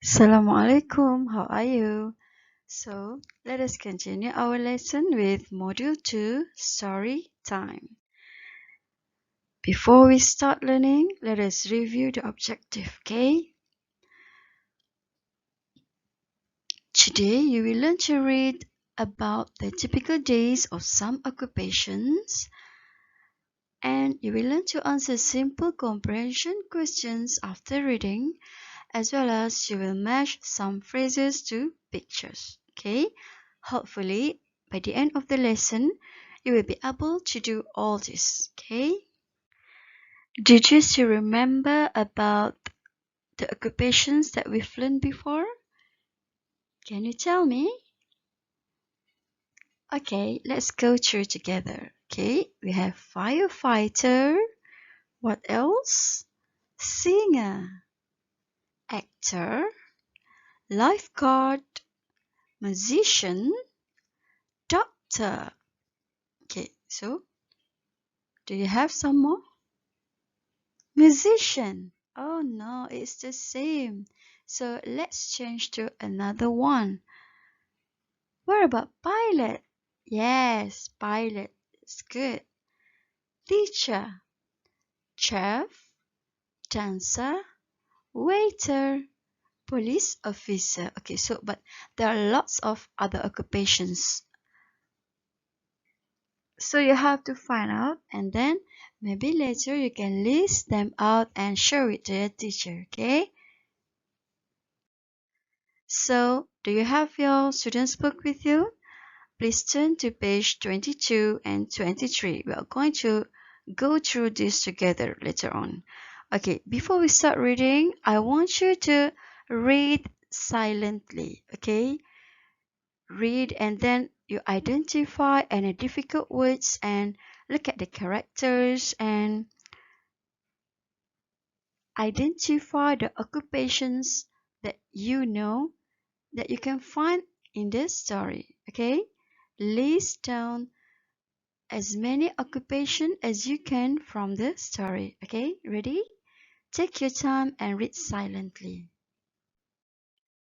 Assalamualaikum, how are you? So, let us continue our lesson with Module 2, Story Time. Before we start learning, let us review the objective, okay? Today, you will learn to read about the typical days of some occupations, and you will learn to answer simple comprehension questions after reading, as well as you will match some phrases to pictures, okay? Hopefully, by the end of the lesson, you will be able to do all this, okay? Did you still remember about the occupations that we've learned before? Can you tell me? Okay, let's go through together, okay? We have firefighter. What else? Singer, actor, lifeguard, musician, doctor. Okay, so do you have some more? Musician. Oh no, it's the same. So let's change to another one. What about pilot? Yes, pilot. It's good. Teacher, chef, dancer, waiter, police officer. Okay, so but there are lots of other occupations. So you have to find out, and then maybe later you can list them out and show it to your teacher, okay? So, do you have your student's book with you? Please turn to page 22 and 23. We are going to go through this together later on. Okay, before we start reading, I want you to read silently, okay? Read and then you identify any difficult words and look at the characters and identify the occupations that you know that you can find in this story, okay? List down as many occupations as you can from the story, okay? Ready? Take your time and read silently.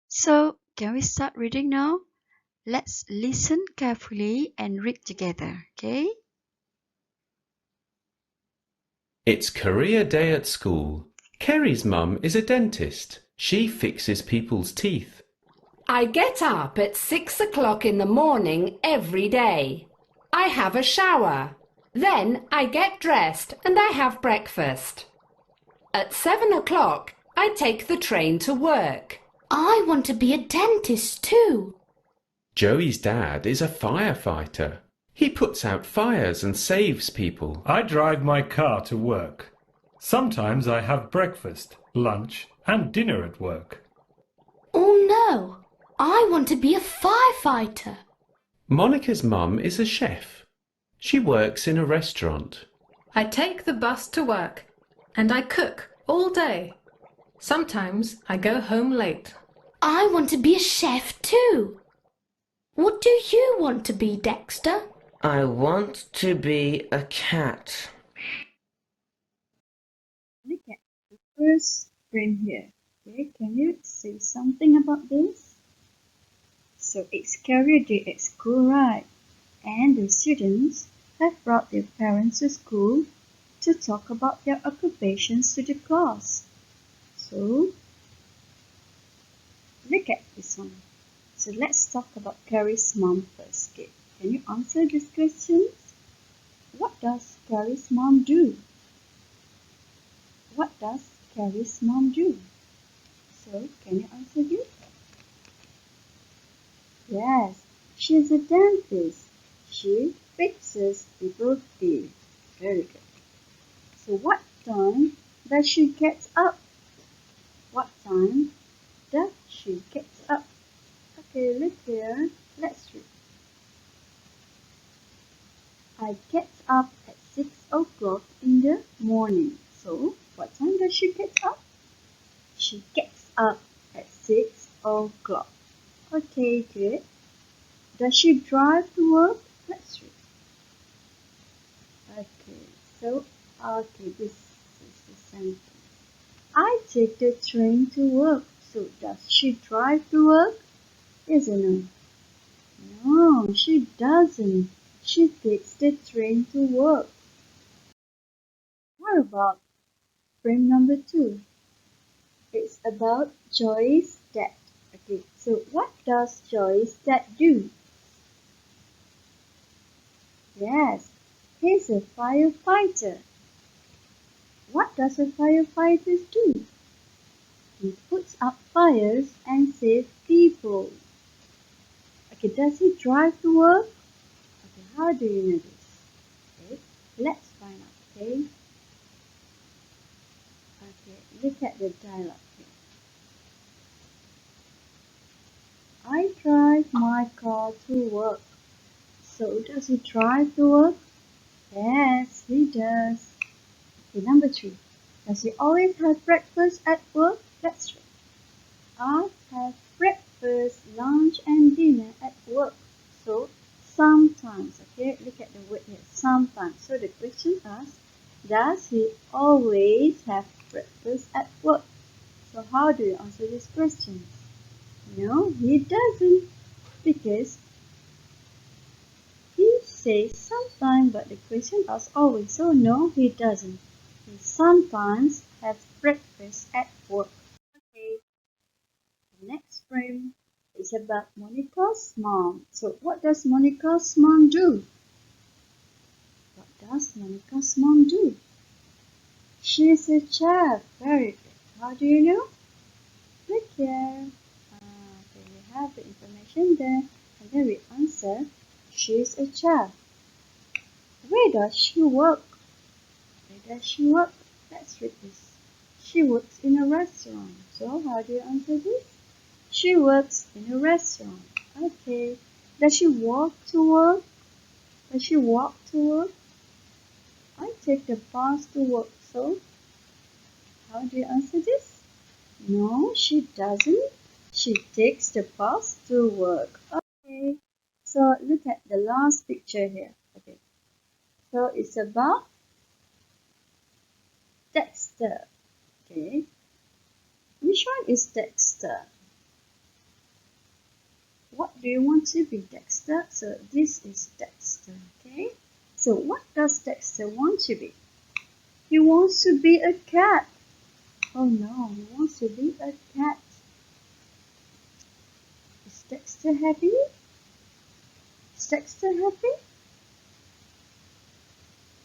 So, can we start reading now? Let's listen carefully and read together, okay? It's career day at school. Kerry's mum is a dentist. She fixes people's teeth. I get up at 6 o'clock in the morning every day. I have a shower. Then I get dressed and I have breakfast. At 7 o'clock, I take the train to work. I want to be a dentist too. Joey's dad is a firefighter. He puts out fires and saves people. I drive my car to work. Sometimes I have breakfast, lunch and dinner at work. Oh no, I want to be a firefighter. Monica's mum is a chef. She works in a restaurant. I take the bus to work and I cook all day. Sometimes I go home late. I want to be a chef too. What do you want to be, Dexter? I want to be a cat. Look at the first frame here. Okay, can you say something about this? So it's career day at school, right? And the students have brought their parents to school to talk about their occupations to the class. So, look at this one. So let's talk about Carrie's mom first. Okay, can you answer these questions? What does Carrie's mom do? What does Carrie's mom do? So, can you answer this? Yes, she's a dentist. She fixes people's teeth. Very good. So, what time does she get up? What time does she get up? Okay, look here. Let's read. I get up at 6 o'clock in the morning. So, what time does she get up? She gets up at 6 o'clock. Okay, good. Does she drive to work? Let's read. Okay, this is the sentence. I take the train to work. So does she drive to work? Yes or no? No, she doesn't. She takes the train to work. What about frame number 2? It's about Joy's dad. Okay, so what does Joy's dad do? Yes, he's a firefighter. What does a firefighter do? He puts out fires and saves people. Okay, does he drive to work? Okay, how do you know this? Okay, let's find out, okay? Okay, look at the dialogue here. I drive my car to work. So does he drive to work? Yes, he does. Okay, number 3. Does he always have breakfast at work? That's right. I have breakfast, lunch and dinner at work. So sometimes, okay, look at the word here, sometimes. So the question asks, does he always have breakfast at work? So how do you answer this question? No, he doesn't, because he says sometimes, but the question asks always. So no, he doesn't. He sometimes has breakfast at work. Okay, the next frame is about Monika's mom. So what does Monika's mom do? What does Monika's mom do? She's a chef. Very good. How do you know? Look here. Okay, we have the information there. And then we answer, she's a chef. Where does she work? Where does she work? Let's read this. She works in a restaurant. So how do you answer this? She works in a restaurant. Okay. Does she walk to work? Does she walk to work? I take the bus to work. So how do you answer this? No, she doesn't. She takes the bus to work. Okay. So look at the last picture here. Okay. So it's about Dexter. Okay. Which one is Dexter? What do you want to be, Dexter? So this is Dexter, okay? So what does Dexter want to be? He wants to be a cat. Oh no, he wants to be a cat. Is Dexter happy? Is Dexter happy?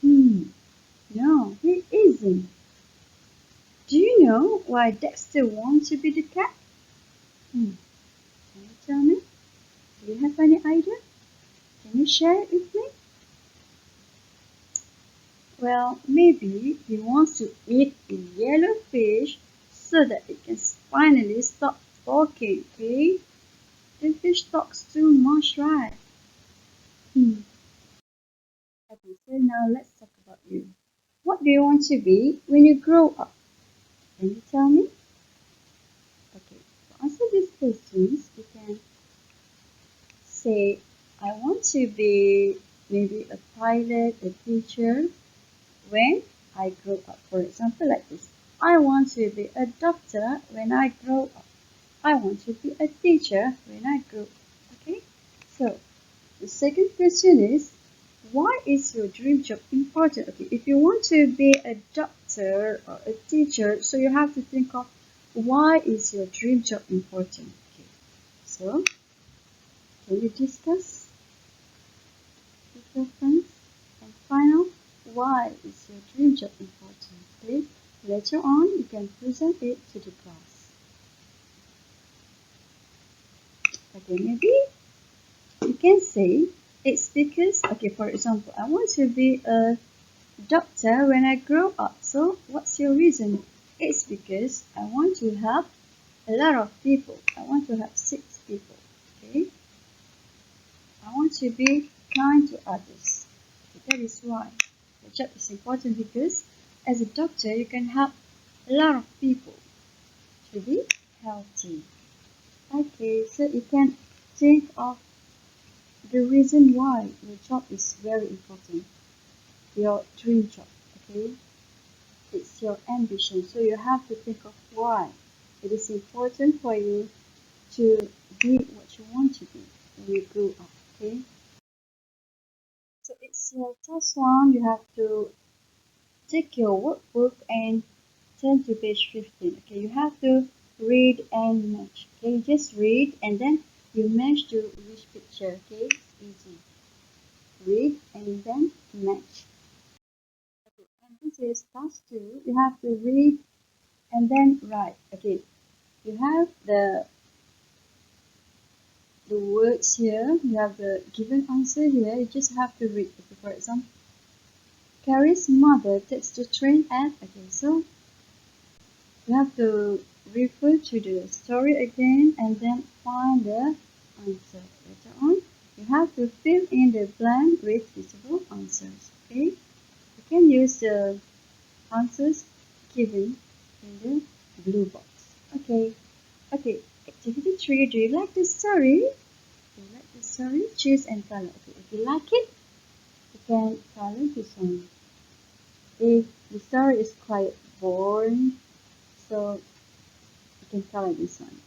No, he isn't. Do you know why Dexter wants to be the cat? Can you tell me? Do you have any idea? Can you share it with me? Well, maybe he wants to eat the yellow fish so that it can finally stop talking, okay? The fish talks too much, right? Okay, so now let's talk about you. What do you want to be when you grow up? Can you tell me? Okay, to answer these questions, you can say, I want to be maybe a pilot, a teacher, when I grow up. For example, like this. I want to be a doctor when I grow up. I want to be a teacher when I grow up. Okay? So, the second question is, why is your dream job important? Okay, if you want to be a doctor or a teacher, so you have to think of why is your dream job important? Okay, so can you discuss with your friends and find out why is your dream job important? Okay, later on you can present it to the class. Okay, maybe you can say it's because, okay, for example, I want to be a doctor when I grow up. So what's your reason? It's because I want to help a lot of people. I want to help 6 people. Okay? I want to be kind to others. Okay, that is why the job is important, because as a doctor you can help a lot of people to be healthy. Okay, so you can think of the reason why your job is very important. Your dream job. Okay? It's your ambition, so you have to think of why. It is important for you to be what you want to be when you grow up, okay? So it's your task one. You have to take your workbook and turn to page 15. Okay, you have to read and match. Okay, you just read and then you match to which picture. Okay, it's easy. Read and then match. Okay, and this is task 2. You have to read and then write. Okay, you have the words here. You have the given answer here. You just have to read. Okay, for example, Carrie's mother takes the train at. Okay, so you have to refer to the story again and then find the answer. Later on, you have to fill in the blank with suitable answers. Okay, you can use the answers given in the blue box. Okay, okay. Activity 3. Do you like the story? Do you like the story? Choose and color. Okay, if you like it, you can color this one. If the story is quite boring, so you can color this one.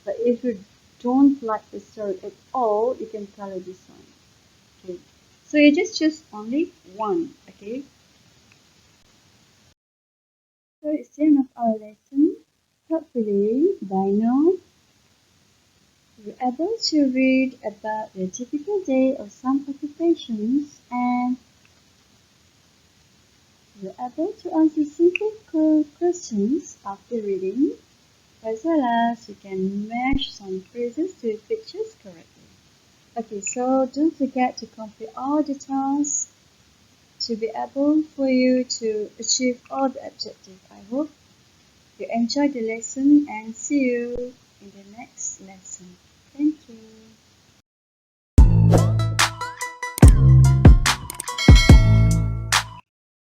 But if you don't like the story at all, you can color this one. Okay. So you just choose only one. Okay. So it's the end of our lesson. Hopefully by now you're able to read about the typical day of some occupations and you're able to answer simple questions after reading, as well as you can match some phrases to pictures correctly. Okay, so don't forget to complete all the tasks to be able for you to achieve all the objectives. I hope you enjoyed the lesson and see you in the next